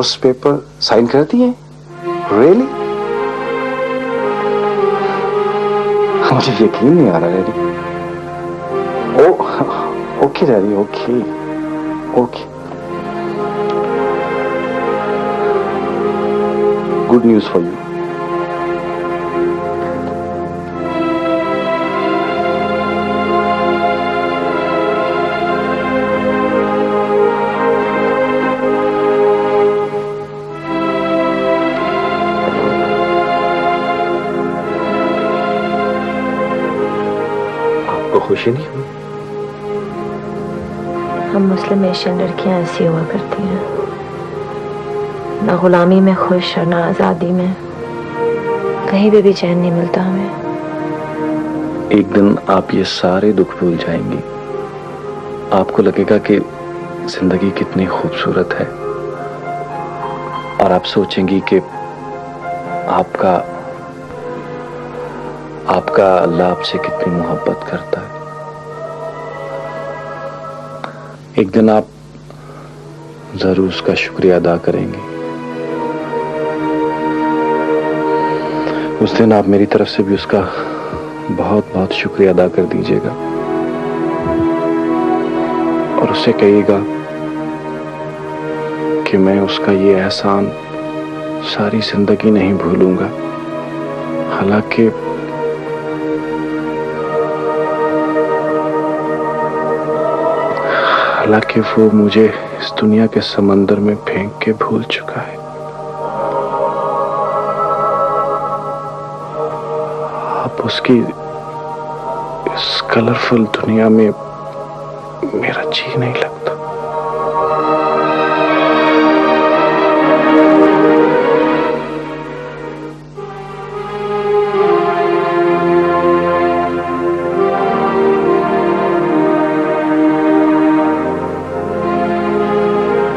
Divorce paper sign करती हैं? Really? मुझे यकीन नहीं आ रहा daddy. Okay daddy, okay okay. Good news for you. खुशी नहीं हुई? हम मुस्लिम एशियन लड़कियां ऐसी हुआ करती हैं, ना गुलामी में खुश और ना आजादी में। कहीं भी चैन नहीं मिलता हमें। एक दिन आप ये सारे दुख भूल जाएंगी। आपको लगेगा कि जिंदगी कितनी खूबसूरत है और आप सोचेंगी कि आपका अल्लाह आपसे कितनी मोहब्बत करता है। एक दिन आप जरूर उसका शुक्रिया अदा करेंगे। उस दिन आप मेरी तरफ से भी उसका बहुत बहुत शुक्रिया अदा कर दीजिएगा और उससे कहिएगा कि मैं उसका ये एहसान सारी जिंदगी नहीं भूलूंगा। हालांकि वो मुझे इस दुनिया के समंदर में फेंक के भूल चुका है। अब उसकी इस कलरफुल दुनिया में मेरा जी नहीं लगता।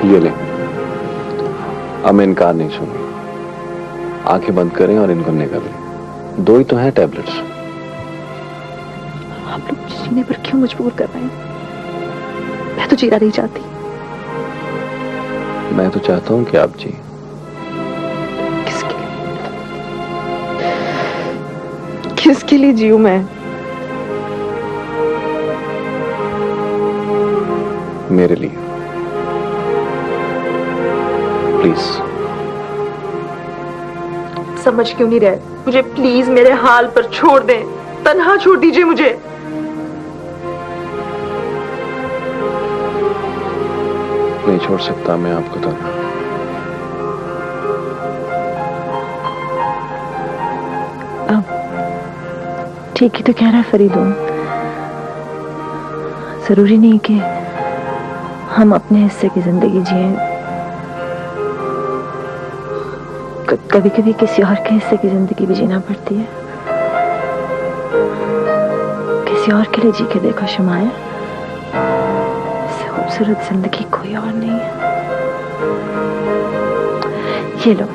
ये ले, अब मैं इनकार नहीं सुनूंगी। आंखें बंद करें और इनको निगल लें। 2 ही तो हैं टैबलेट्स। आप लोग जीने पर क्यों मजबूर कर रहे हैं? मैं तो जीना नहीं चाहती। मैं तो चाहता हूं कि आप जी। किसके लिए? किसके लिए जीऊं मैं? मेरे लिए। प्लीज। समझ क्यों नहीं रहे? मुझे प्लीज मेरे हाल पर छोड़ दें, तन्हा छोड़ दीजिए मुझे। नहीं छोड़ सकता मैं आपको तन्हा। ठीक ही तो कह रहा है फरीदुन। जरूरी नहीं कि हम अपने हिस्से की जिंदगी जिए। कभी कभी किसी और के हिस्से की जिंदगी भी जीना पड़ती है। किसी और के लिए जी के देखो शमाए, इससे खूबसूरत जिंदगी कोई और नहीं है। ये लो।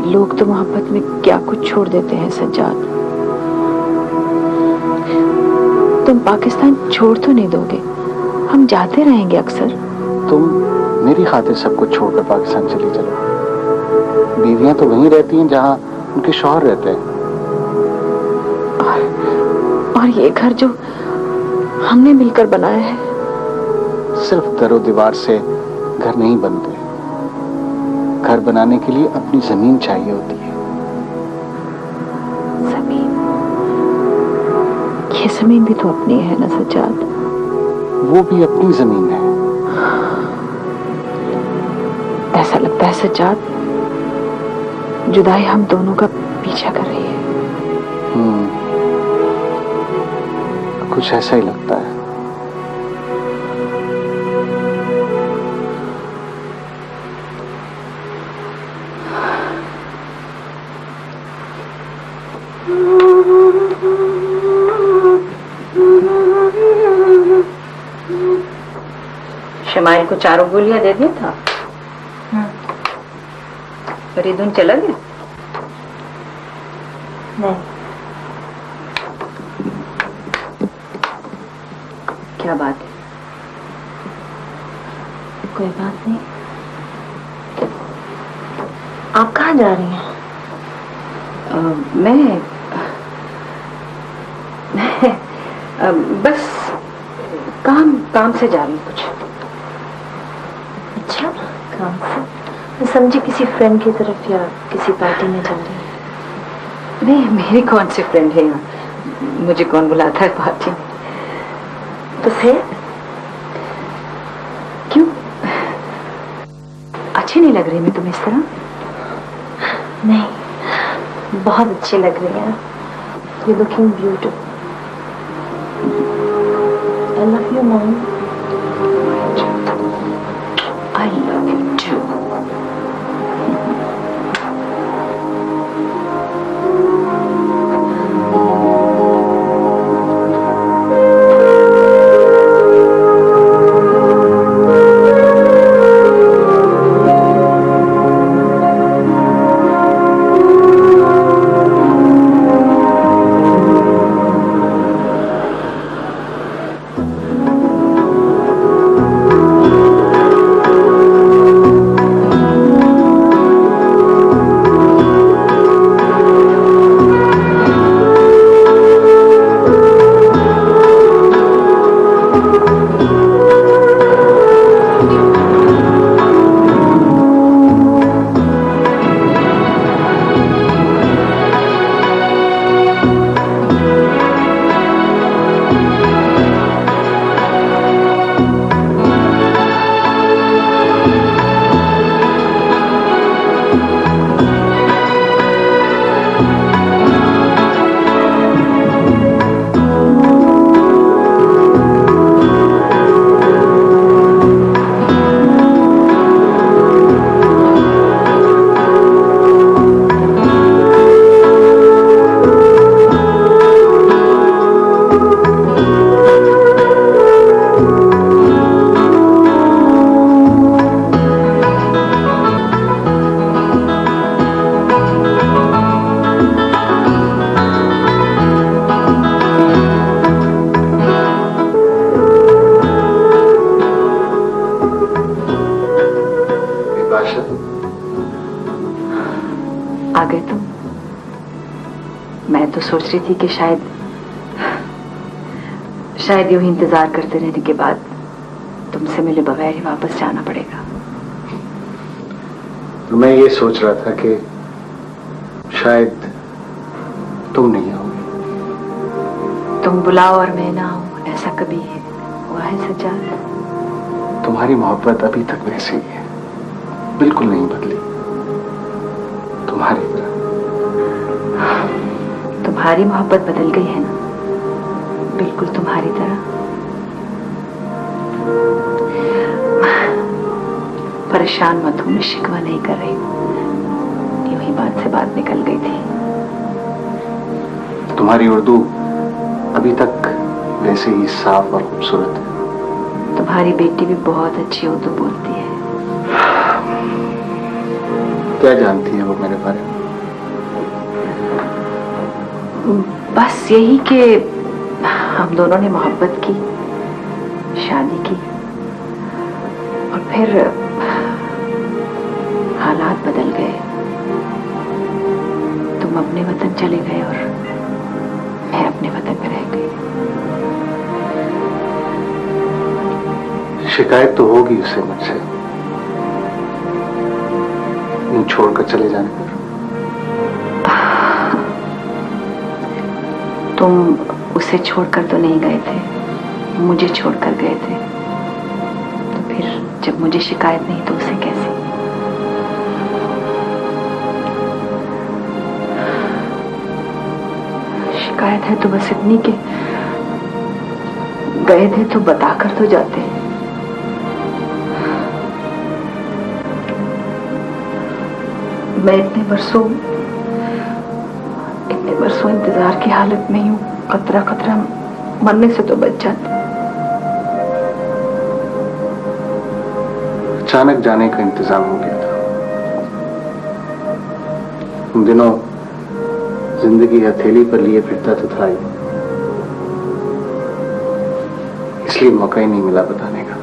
लोग तो मोहब्बत में क्या कुछ छोड़ देते हैं सज्जाद। तुम पाकिस्तान छोड़ तो नहीं दोगे? हम जाते रहेंगे अक्सर। तुम मेरी खातिर सब कुछ छोड़कर पाकिस्तान चली चलो। बीवियां तो वहीं रहती हैं जहां उनके शौहर रहते हैं। और ये घर जो हमने मिलकर बनाया है। सिर्फ दरो दीवार से घर नहीं बनते। घर बनाने के लिए अपनी जमीन चाहिए होती है। जमीन? ये जमीन भी तो अपनी है ना सज्जाद। वो भी अपनी जमीन है। ऐसा लगता है सज्जाद, जुदाई हम दोनों का पीछा कर रही है। कुछ ऐसा ही लगता है। शमाइल को 4 गोलियां दे दिया था, फरीदुन चला गया? नहीं। क्या बात है? कोई बात नहीं। आप कहाँ जा रही हैं? मैं बस काम से जा रही हूँ कुछ। अच्छा, काम से? मैं समझी किसी फ्रेंड की तरफ या किसी पार्टी में जा रही है। नहीं, मेरी कौन सी फ्रेंड है यहाँ, मुझे कौन बुलाता है पार्टी में। तो फिर क्यों, अच्छी नहीं लग रही मैं तुम्हें इस तरह? नहीं, बहुत अच्छी लग रही है। You're looking beautiful. I love you, Mom. I love you too. आ गए तुम। मैं तो सोच रही थी कि शायद यूं ही इंतजार करते रहने के बाद तुमसे मिले बगैर ही वापस जाना पड़ेगा। तो मैं ये सोच रहा था कि शायद तुम नहीं आओगे। तुम बुलाओ और मैं ना आऊं, ऐसा कभी हुआ है सज्जाद? तुम्हारी मोहब्बत अभी तक वैसी ही है, बिल्कुल नहीं बदली, तुम्हारी तरह। तुम्हारी मोहब्बत बदल गई है ना, बिल्कुल तुम्हारी तरह। परेशान मत हो, मैं शिकवा नहीं कर रही हूं, यूं ही बात से बात निकल गई थी। तुम्हारी उर्दू अभी तक वैसे ही साफ और खूबसूरत है। तुम्हारी बेटी भी बहुत अच्छी उर्दू बोलती है। क्या जानती है वो मेरे बारे में? बस यही कि हम दोनों ने मोहब्बत की, शादी की, और फिर हालात बदल गए। तुम अपने वतन चले गए और मैं अपने वतन में रह गई। शिकायत तो होगी उसे मुझसे, छोड़कर चले जाने पर। तुम उसे छोड़कर तो नहीं गए थे, मुझे छोड़कर गए थे, तो फिर जब मुझे शिकायत नहीं तो उसे कैसे? शिकायत है तो बस इतनी कि गए थे तो बताकर तो जाते। मैं इतने बरसों इंतजार की हालत में हूं, खतरा खतरा मरने से तो बच जाते। अचानक जाने का इंतजाम हो गया था। उन दिनों जिंदगी हथेली पर लिए फिरता तो था ही, इसलिए मौका ही नहीं मिला बताने का।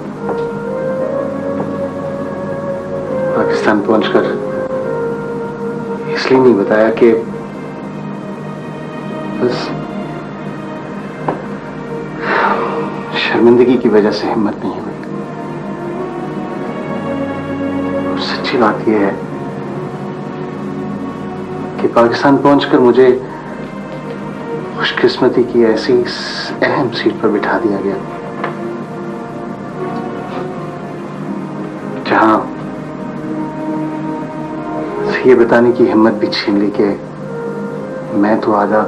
पाकिस्तान पहुंचकर इसलिए नहीं बताया कि बस शर्मिंदगी की वजह से हिम्मत नहीं हुई। और सच्ची बात यह है कि पाकिस्तान पहुंचकर मुझे खुशकिस्मती की ऐसी अहम सीट पर बिठा दिया गया जहां ये बताने की हिम्मत भी छीन ली कि मैं तो आधा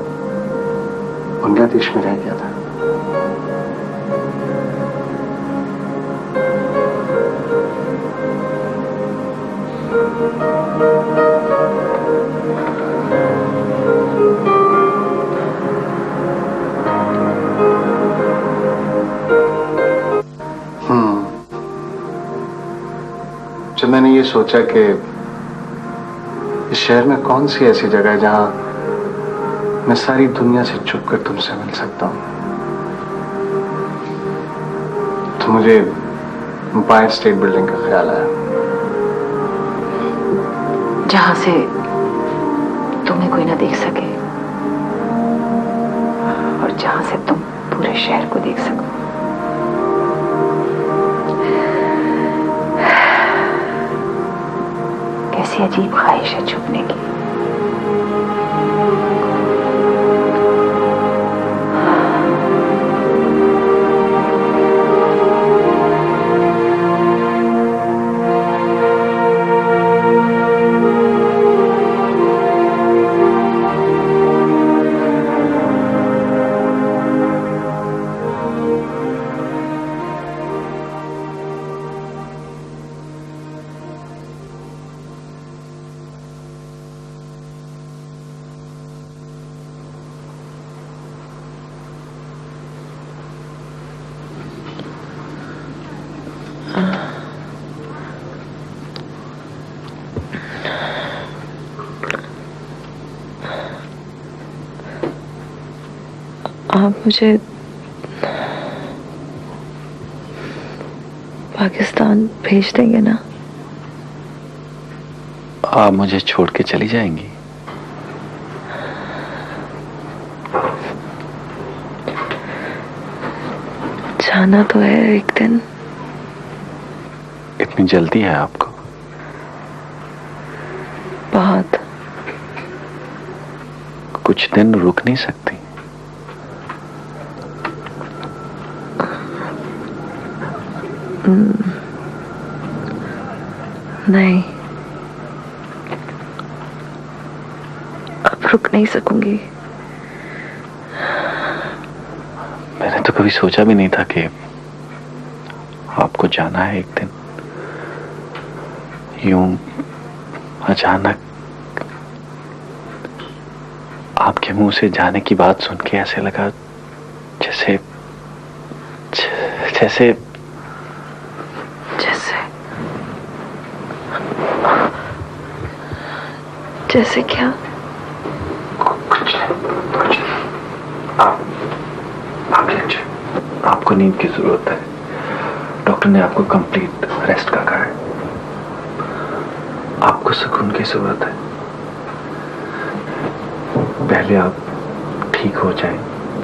बांग्लादेश में रह गया था। जब मैंने ये सोचा कि इस शहर में कौन सी ऐसी जगह है जहां मैं सारी दुनिया से छुप कर तुमसे मिल सकता हूं, तो मुझे एम्पायर स्टेट बिल्डिंग का ख्याल आया, जहां से तुम्हें कोई ना देख सके और जहां से तुम पूरे शहर को देख सको। कैसी अजीब ख्वाहिश है छुपने की। आप मुझे पाकिस्तान भेज देंगे ना? आप मुझे छोड़ के चली जाएंगी? जाना तो है एक दिन। इतनी जल्दी है आपको? बहुत। कुछ दिन रुक नहीं सकती? नहीं, अब रुक नहीं सकूंगी। मैंने तो कभी सोचा भी नहीं था कि आपको जाना है एक दिन। यूं अचानक आपके मुंह से जाने की बात सुन के ऐसे लगा जैसे जैसे जैसे जैसे क्या? कुछ आप आपको नींद की जरूरत है। डॉक्टर ने आपको कंप्लीट रेस्ट का कहा है। आपको सुकून की जरूरत है। पहले आप ठीक हो जाएं,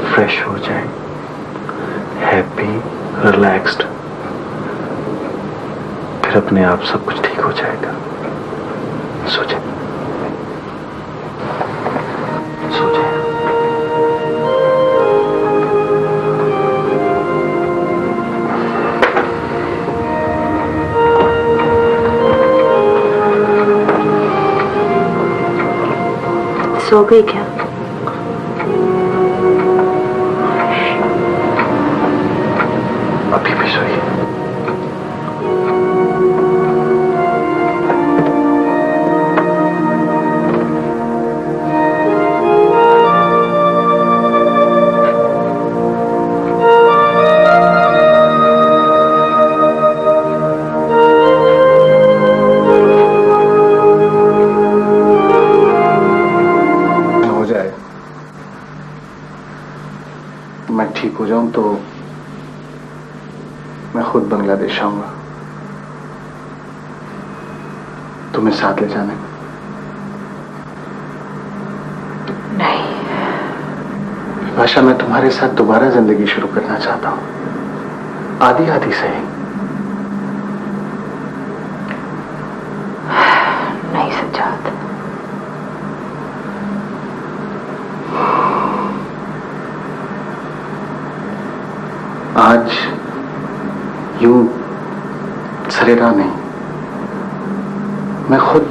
फ्रेश हो जाएं, हैप्पी, रिलैक्स्ड, फिर अपने आप सब कुछ ठीक हो जाएगा। सो जाए, सो जाए। सो गई क्या? अभी भी सोई? मैं ठीक हो जाऊं तो मैं खुद बांग्लादेश आऊंगा तुम्हें साथ ले जाने। नहीं भाषा, मैं तुम्हारे साथ दोबारा जिंदगी शुरू करना चाहता हूं, आधी आधी सही। नहीं सज्जाद, आज यूं सरेरा नहीं, मैं खुद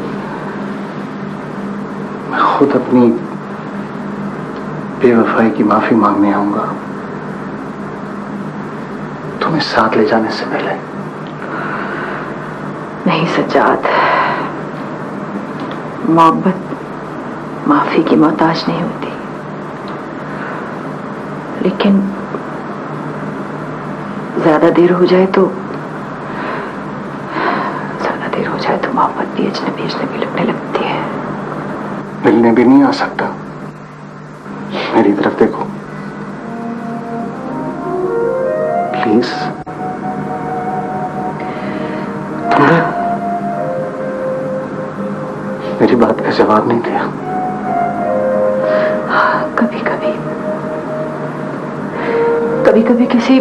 अपनी बेवफाई की माफी मांगने आऊंगा तुम्हें साथ ले जाने से पहले। नहीं सज्जाद, मोहब्बत माफी की मोहताज नहीं होती, लेकिन ज्यादा देर हो जाए तो मोहब्बत भी अजनबी लगने लगती है। मिलने भी नहीं आ सकता, मेरी तरफ देखो प्लीज। तुमने मेरी बात का जवाब नहीं दिया। कभी कभी किसी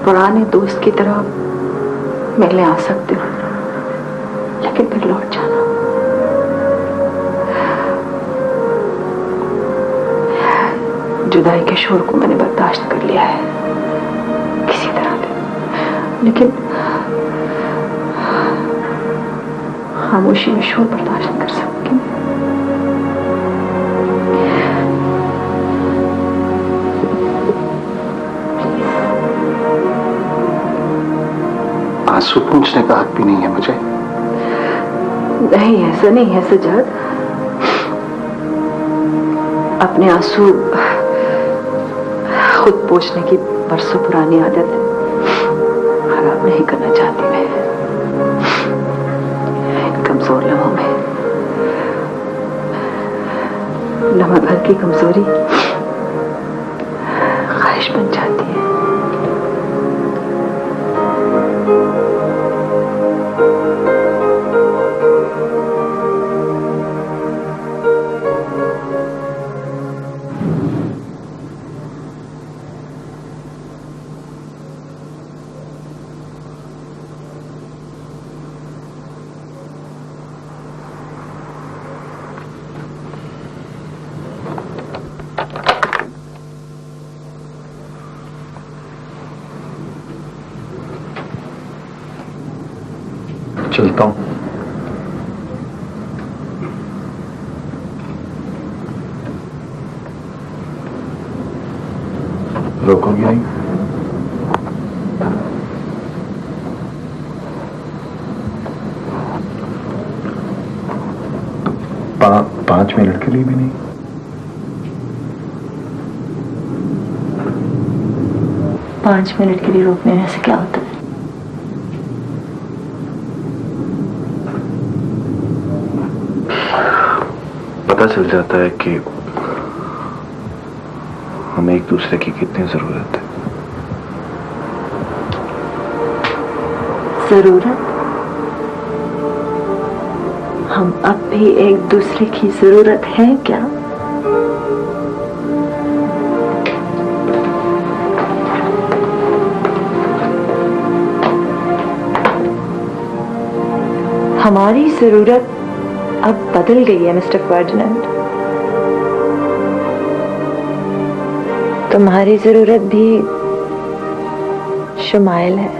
पुराने दोस्त की तरह मिलने आ सकते हो, लेकिन फिर लौट जाना। जुदाई के शोर को मैंने बर्दाश्त कर लिया है किसी तरह से, लेकिन खामोशी में शोर बर्दाश्त नहीं कर सकती। आंसू पूछने का हक भी नहीं है मुझे। नहीं, ऐसा नहीं है सज्जाद, अपने आंसू खुद पोंछने की बरसों पुरानी आदत खराब नहीं करना चाहती मैं। इन कमजोर लम्हों में लम्हा भर की कमजोरी ख्वाहिश बन जाती है। चलता हूं। रोकोगे नहीं? पांच मिनट के लिए भी नहीं? पांच मिनट के लिए रोकने में से क्या होता है? पता चल जाता है कि हमें एक दूसरे की कितनी जरूरत है। जरूरत? हम अब भी एक दूसरे की जरूरत है क्या? हमारी जरूरत अब बदल गई है मिस्टर फर्डिनेंड। तुम्हारी जरूरत भी शुमाइल है।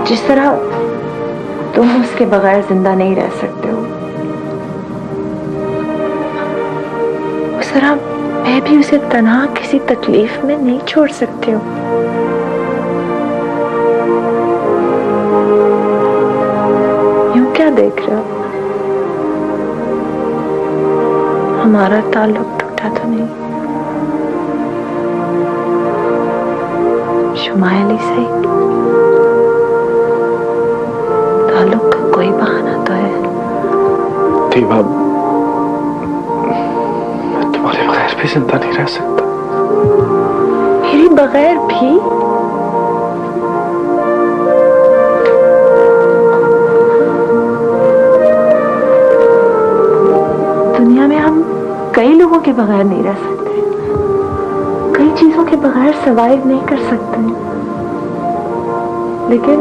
जिस तरह तुम उसके बगैर जिंदा नहीं रह सकते हो, उस तरह मैं भी उसे तन्हा किसी तकलीफ में नहीं छोड़ सकती हूँ। यूं क्या देख रहे हो? हमारा ताल्लुक टूटा तो नहीं? शुमाइल ही सही, ताल्लुक का कोई बहाना तो है। दीवा, मैं तुम्हारे बगैर भी जिंदा नहीं रह सकता। मेरे बगैर भी? दुनिया में हम कई लोगों के बगैर नहीं रह सकते, कई चीजों के बगैर सर्वाइव नहीं कर सकते, लेकिन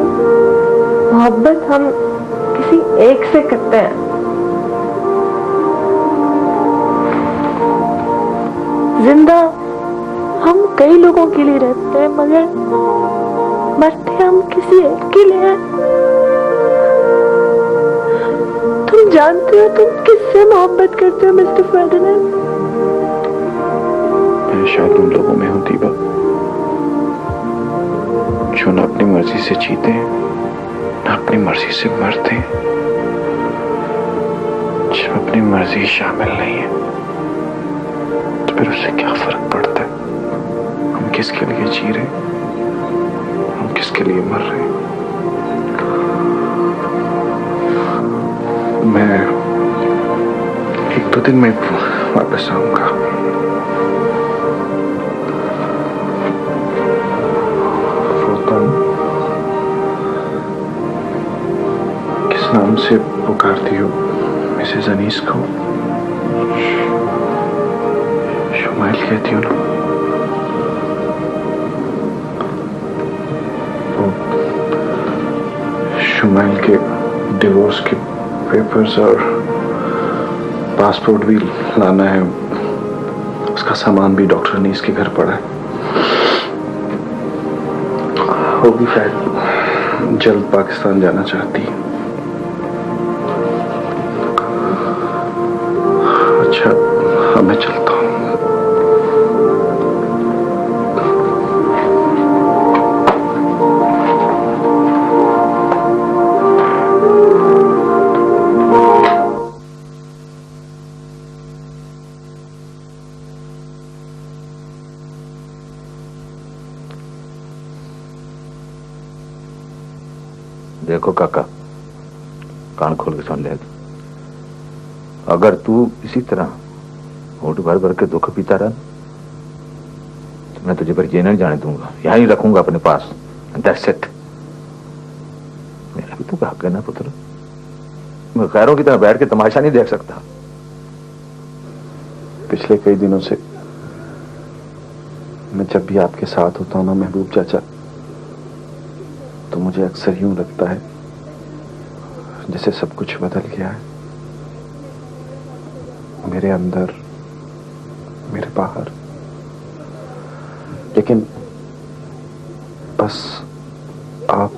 मोहब्बत हम किसी एक से करते हैं। जिंदा हम कई लोगों के लिए रहते हैं, मगर मरते हम किसी एक के लिए हैं। तुम जानते हो तुम किससे मोहब्बत करते हो मिस्टर फर्डिनेंड? मैं शायद उन लोगों में हूं दीवा, जो न अपनी मर्जी से जीते हैं, न अपनी मर्जी से मरते हैं। जब अपनी मर्जी शामिल नहीं है तो फिर उससे क्या फर्क पड़ता है? हम किसके लिए जी रहे, हम किसके लिए मर रहे हैं? मैं 1-2 दिन में वापस आऊंगा। किस नाम से पुकारती हो मिसेस अनीस को? शुमाइल कहती हो ना? वो शुमाइल के डिवोर्स के पेपर्स और पासपोर्ट भी लाना है, उसका सामान भी डॉक्टर अनीस के घर पड़ा है। वो भी शायद जल्द पाकिस्तान जाना चाहती है। अच्छा, अब मैं चलता हूँ। देखो काका, कान खोल के सुन ले। अगर तू इसी तरह होठ भर भर के दुख पीता रहा तो मैं तुझे पर जेल नहीं जाने दूंगा, यहां ही रखूंगा अपने पास। That's it। मेरा भी तो हक है ना पुत्र, मैं गैरों की तरह बैठ के तमाशा नहीं देख सकता। पिछले कई दिनों से मैं जब भी आपके साथ होता हूं ना महबूब चाचा, तो मुझे अक्सर यूं लगता है जैसे सब कुछ बदल गया है, मेरे अंदर, मेरे बाहर। लेकिन बस आप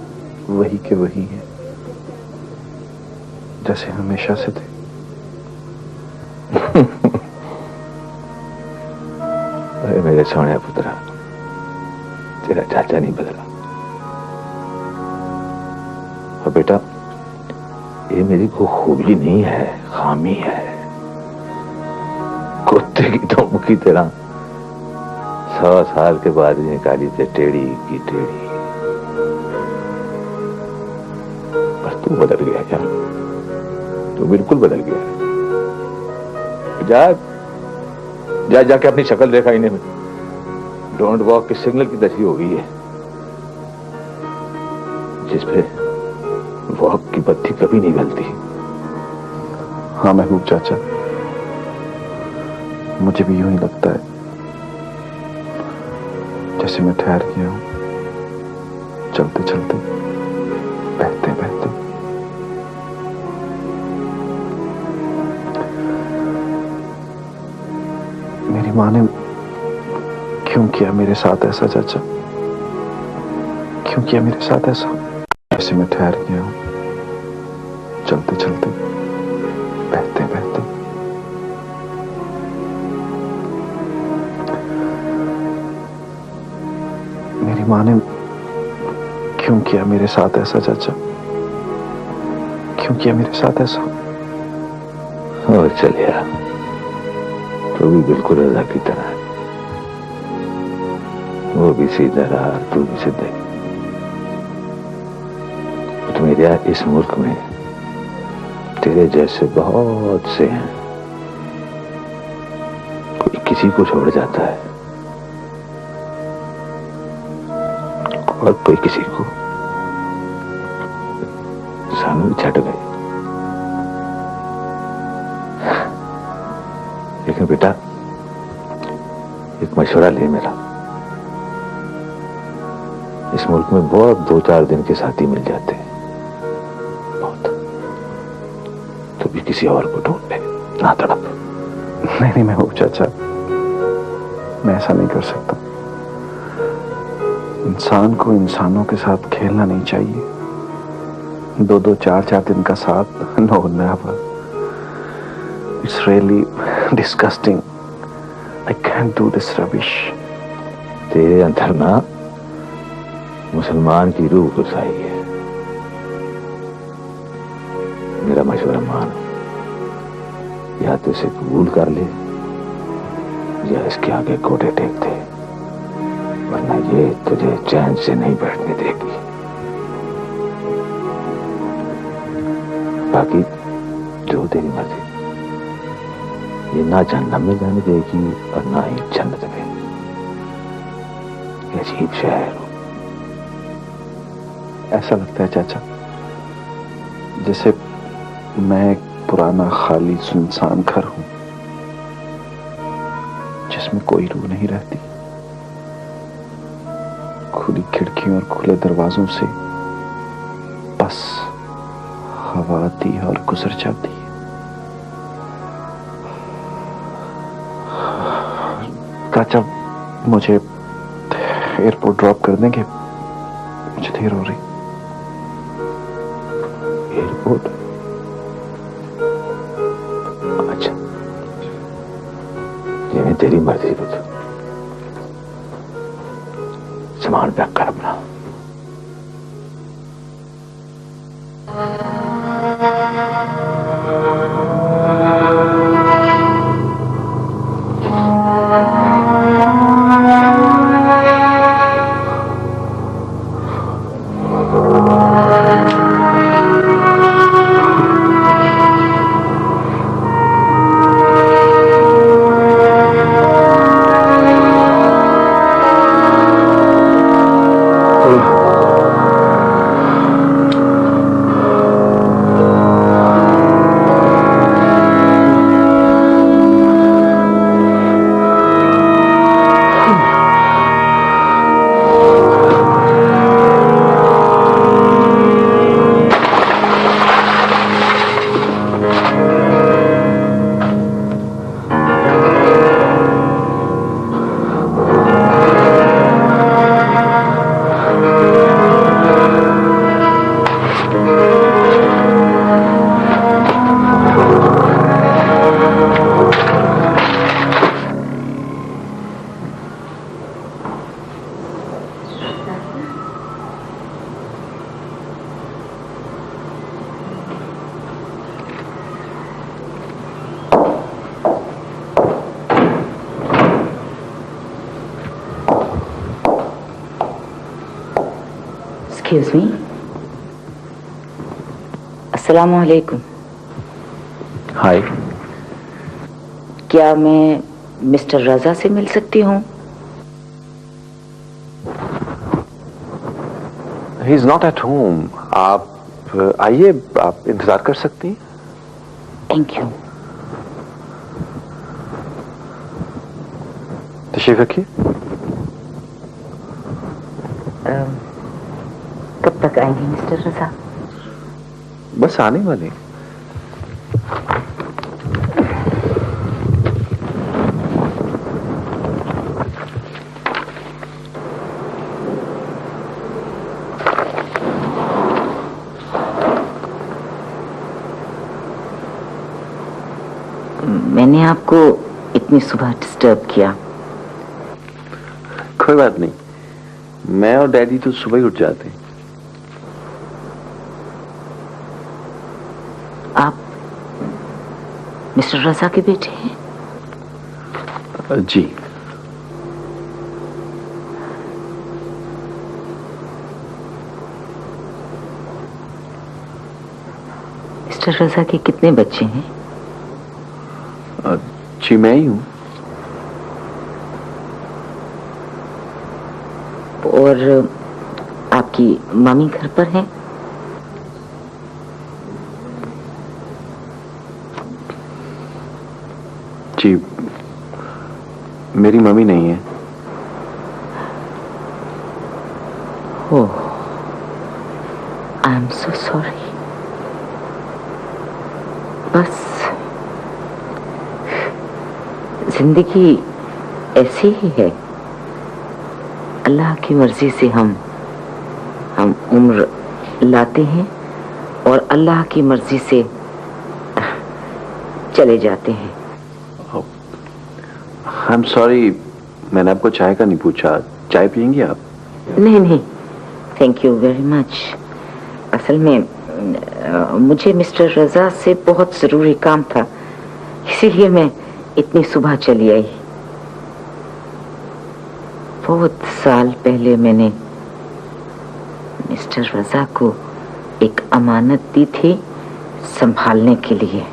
वही के वही हैं जैसे हमेशा से थे। अरे मेरे सोने पुत्रा, तेरा चाचा नहीं बदला। और बेटा, ये मेरी को खूबी नहीं है, खामी है। कुत्ते की दुम की तरह 100 साल के बाद निकाली थे टेढ़ी की टेढ़ी। पर तू बदल गया क्या? तू बिल्कुल बदल गया। जा जाके अपनी शक्ल देखा इन्हें में। डोंट वॉक की सिग्नल की दशा हो गई है, जिसपे वॉक की बत्ती कभी नहीं गलती। हाँ महबूब चाचा, मुझे भी यूं ही लगता है जैसे मैं ठहर गया हूं, चलते चलते, बहते बहते। मेरी माँ ने क्यों किया मेरे साथ ऐसा चाचा? क्यों किया मेरे साथ ऐसा? जैसे मैं ठहर गया हूं, चलते चलते, बहते बहते। मेरी माँ ने क्यों किया मेरे साथ ऐसा चाचा? क्यों किया मेरे साथ ऐसा? और चलिया, तो भी बिल्कुल रजा की तरह है। वो भी सीधा रहा, तू भी सीधा। तो मेरे इस मुल्क में तेरे जैसे बहुत से हैं। कोई किसी को छोड़ जाता है और कोई किसी को। सानू भी छट गए। लेकिन बेटा, एक मशवरा ले मेरा। इस मुल्क में बहुत 2-4 दिन के साथी मिल जाते हैं, बहुत। तो भी किसी और को ढूंढ ले, ना तड़प। नहीं, मैं हूं चाचा, मैं ऐसा नहीं कर सकता। इंसान को इंसानों के साथ खेलना नहीं चाहिए। 2-2, 4-4 दिन का साथ, no never. It's really disgusting. I can't do this rubbish. तेरे अंदर ना मुसलमान की रूह घुसाई है। मेरा मशवरा मान, या तो इसे कबूल कर ले या इसके आगे घोड़े टेक दे, वरना ये तुझे चैन से नहीं बैठने देगी। बाकी जो तेरी मर्जी, ये ना जन्नत में जाने देगी और ना ही जन्नत में। ये अजीब शहर। ऐसा लगता है चाचा जैसे मैं एक पुराना खाली सुनसान घर हूं, जिसमें कोई रूह नहीं रहती। खुली खिड़कियों और खुले दरवाजों से बस हवा आती है और गुजर जाती है। चाचा, मुझे एयरपोर्ट ड्रॉप कर देंगे? मुझे देर हो रही। एयरपोर्ट? अच्छा, ये तेरी मर्जी। कुछ सामान पैक कर अपना। Excuse me. अस्सलाम वालेकुम। हाय। क्या मैं मिस्टर रजा से मिल सकती हूँ? He is not at home. आप आइए, आप इंतजार कर सकती हैं। Thank you. तशरीफ रखिए। कब तक आएंगे मिस्टर रजा? बस आने वाले। आपको इतनी सुबह डिस्टर्ब किया। कोई बात नहीं, मैं और डैडी तो सुबह ही उठ जाते हैं। आप मिस्टर रजा के बेटे हैं? जी। मिस्टर रजा के कितने बच्चे हैं? जी मैं ही हूं। और आपकी मम्मी घर पर है? जी मेरी मम्मी नहीं है। ओह, आई एम सो सॉरी। बस जिंदगी ऐसी ही है, अल्लाह की मर्जी से हम उम्र लाते हैं और अल्लाह की मर्जी से चले जाते हैं। आई एम सॉरी, मैंने आपको चाय का नहीं पूछा। चाय पियेंगी आप? नहीं नहीं, थैंक यू वेरी मच। असल में मुझे मिस्टर रजा से बहुत जरूरी काम था, इसीलिए मैं इतनी सुबह चली आई। बहुत साल पहले मैंने मिस्टर रजा को एक अमानत दी थी संभालने के लिए,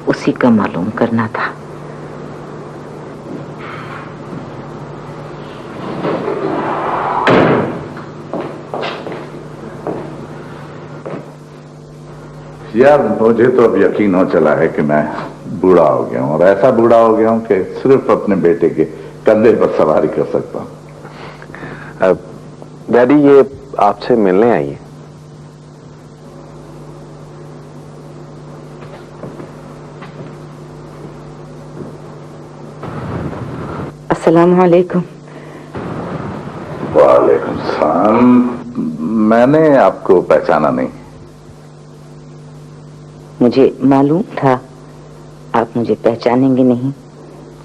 उसी का मालूम करना था। यार मुझे तो अब यकीन हो चला है कि मैं बूढ़ा हो गया हूं, और ऐसा बूढ़ा हो गया हूं कि सिर्फ अपने बेटे के कंधे पर सवारी कर सकता हूं। डैडी ये आपसे मिलने आई है। अस्सलाम वालेकुम। वालेकुम सलाम। मैंने आपको पहचाना नहीं। मुझे मालूम था आप मुझे पहचानेंगे नहीं।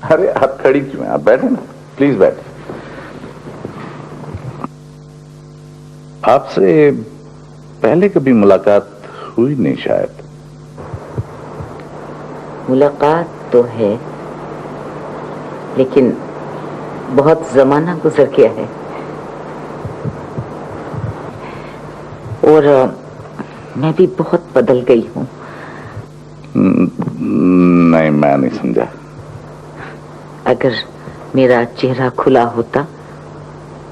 अरे आप खड़ी क्यों हैं? आप बैठे ना, प्लीज बैठे। आपसे पहले कभी मुलाकात हुई नहीं शायद। मुलाकात तो है, लेकिन बहुत जमाना गुजर गया है। और मैं भी बहुत बदल गई हूँ। नहीं, मैं नहीं समझा। अगर मेरा चेहरा खुला होता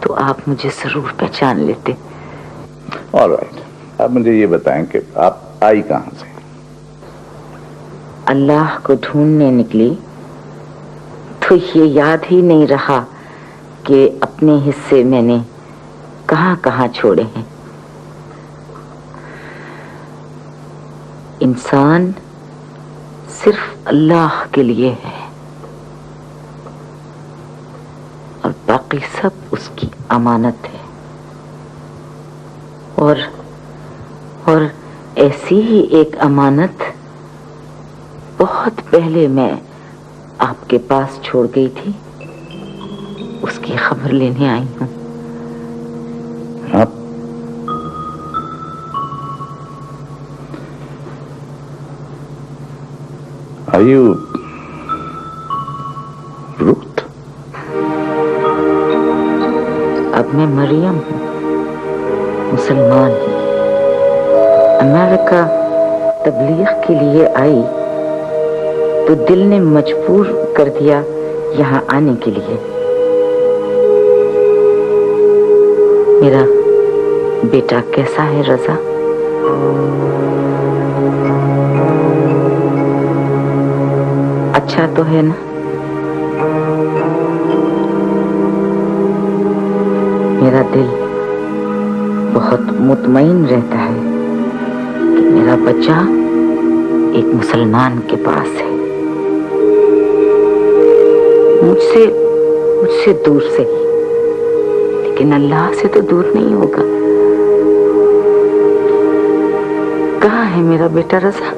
तो आप मुझे जरूर पहचान लेते। ऑलराइट, आप मुझे ये बताएं कि आप आई कहां से? अल्लाह को ढूंढने निकली तो ये याद ही नहीं रहा कि अपने हिस्से मैंने कहां कहां छोड़े हैं। इंसान सिर्फ अल्लाह के लिए है और बाकी सब उसकी अमानत है। और ऐसी ही एक अमानत बहुत पहले मैं आपके पास छोड़ गई थी, उसकी खबर लेने आई हूं। आप Are you Ruth? अब मैं मरियम हूँ, मुसलमान हूँ। अमेरिका तबलीग के लिए आई तो दिल ने मजबूर कर दिया यहाँ आने के लिए। मेरा बेटा कैसा है रजा? अच्छा तो है ना? मेरा दिल बहुत मुतमईन रहता है कि मेरा बच्चा एक मुसलमान के पास है। मुझसे दूर से ही, लेकिन अल्लाह से तो दूर नहीं होगा। कहाँ है मेरा बेटा रजा?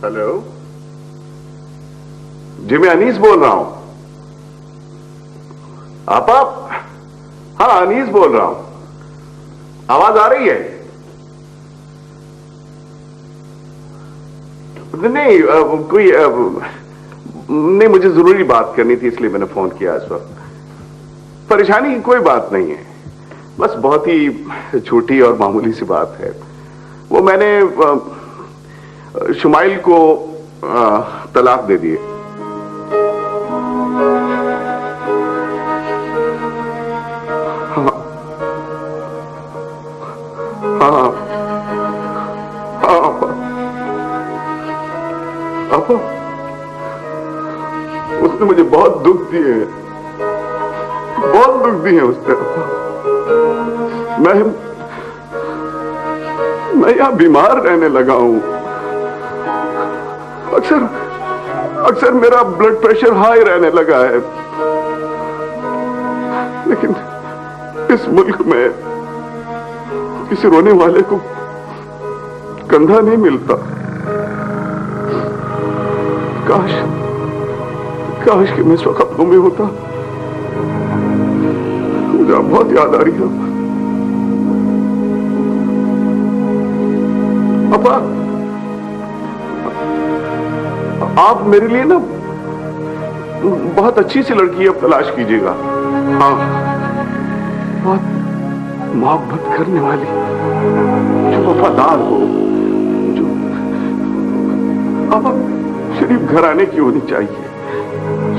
हेलो जी, मैं अनीस बोल रहा हूं। आप हाँ, अनीस बोल रहा हूं। आवाज आ रही है? नहीं नहीं, मुझे जरूरी बात करनी थी, इसलिए मैंने फोन किया इस वक्त। परेशानी की कोई बात नहीं है, बस बहुत ही छोटी और मामूली सी बात है। वो मैंने शुमाइल को तलाक दे दिए। हाँ हाँ हाँ आपा, उसने मुझे बहुत दुख दिए हैं, बहुत दुख दिए हैं उसने। मैं यहां बीमार रहने लगा हूं। अक्सर मेरा ब्लड प्रेशर हाई रहने लगा है, लेकिन इस मुल्क में किसी रोने वाले को कंधा नहीं मिलता। काश कि मैं इस वक्त अपनों में होता। मुझे बहुत याद आ रही है। अपा, आप मेरे लिए ना बहुत अच्छी सी लड़की अब तलाश कीजिएगा। हाँ, बहुत मोहब्बत करने वाली, जो वफादार हो, जो अब शरीफ घराने की होनी चाहिए,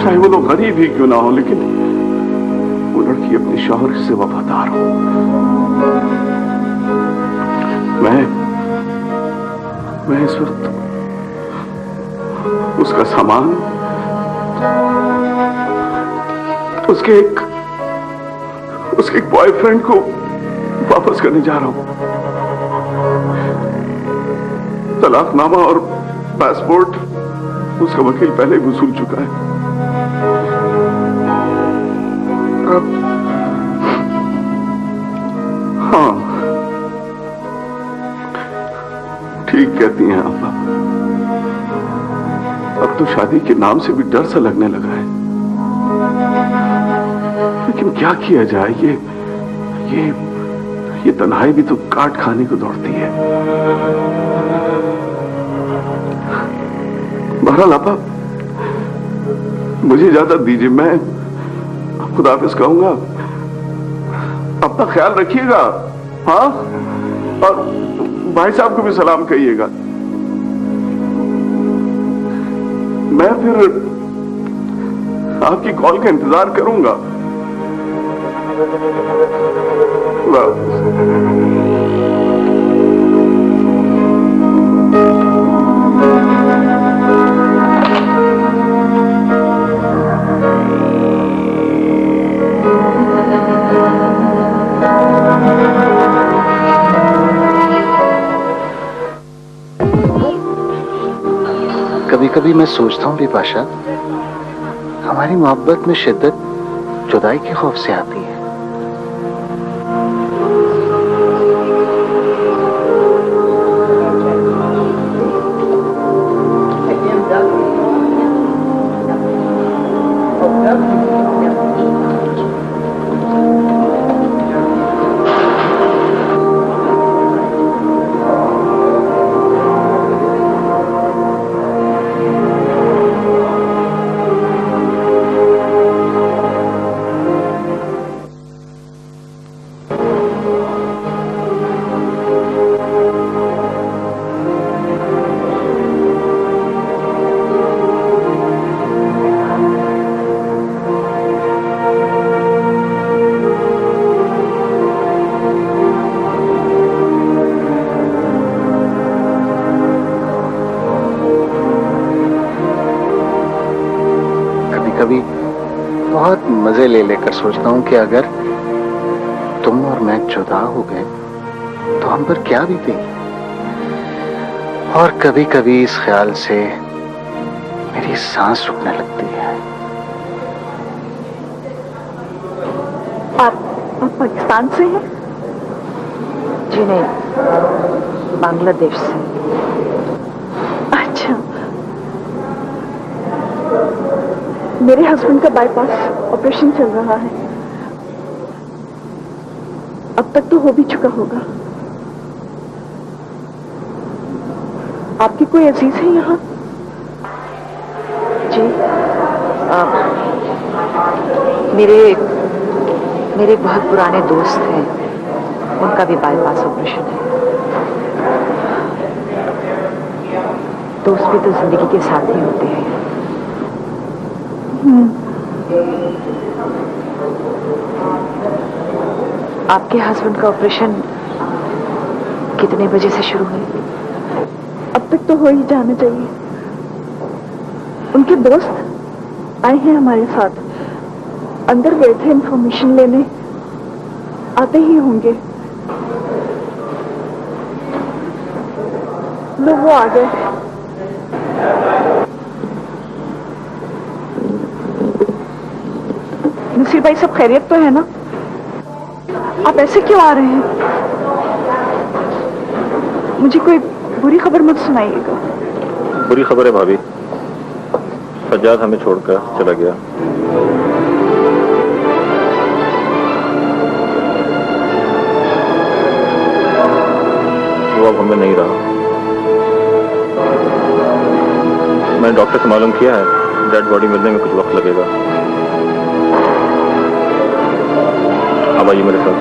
चाहे वो लोग गरीब ही क्यों ना हो, लेकिन वो लड़की अपने शौहर से वफादार हो। मैं इस वक्त उसका सामान उसके एक बॉयफ्रेंड को वापस करने जा रहा हूं। तलाकनामा और पासपोर्ट उसका वकील पहले ही वसूल चुका है। हाँ, ठीक कहती हैं आप। अब तो शादी के नाम से भी डर सा लगने लगा है, लेकिन क्या किया जाए। ये तन्हाई भी तो काट खाने को दौड़ती है। बहरहाल आपा, मुझे इजाजत दीजिए, मैं खुदाफिज कहूंगा। अपना ख्याल रखिएगा। हाँ, और भाई साहब को भी सलाम कहिएगा। मैं फिर आपकी कॉल का इंतजार करूंगा। कभी कभी मैं सोचता हूँ बिपाशा, हमारी मोहब्बत में शिद्दत जुदाई के खौफ से आती है। कभी बहुत मजे ले लेकर सोचता हूं कि अगर तुम और मैं जुदा हो गए तो हम पर क्या बीतेगी। और कभी कभी इस ख्याल से मेरी सांस रुकने लगती है। आप पाकिस्तान से हैं? जी नहीं, बांग्लादेश से। अच्छा, मेरे हस्बैंड का बाईपास ऑपरेशन चल रहा है। अब तक तो हो भी चुका होगा। आपकी कोई अजीज है यहाँ? जी मेरे बहुत पुराने दोस्त हैं, उनका भी बाईपास ऑपरेशन है। दोस्त भी तो जिंदगी के साथ ही होते हैं। आपके हस्बैंड का ऑपरेशन कितने बजे से शुरू हुई? अब तक तो हो ही जाना चाहिए। उनके दोस्त आए हैं हमारे साथ, अंदर गए थे इंफॉर्मेशन लेने, आते ही होंगे। लो वो आ गए। नसीर भाई सब खैरियत तो है ना? आप ऐसे क्यों आ रहे हैं? मुझे कोई बुरी खबर मत सुनाइएगा। बुरी खबर है भाभी, सज्जाद हमें छोड़कर चला गया। वो अब हमें नहीं रहा। मैंने डॉक्टर से मालूम किया है, डेड बॉडी मिलने में कुछ वक्त लगेगा। अब आइए मेरे साथ।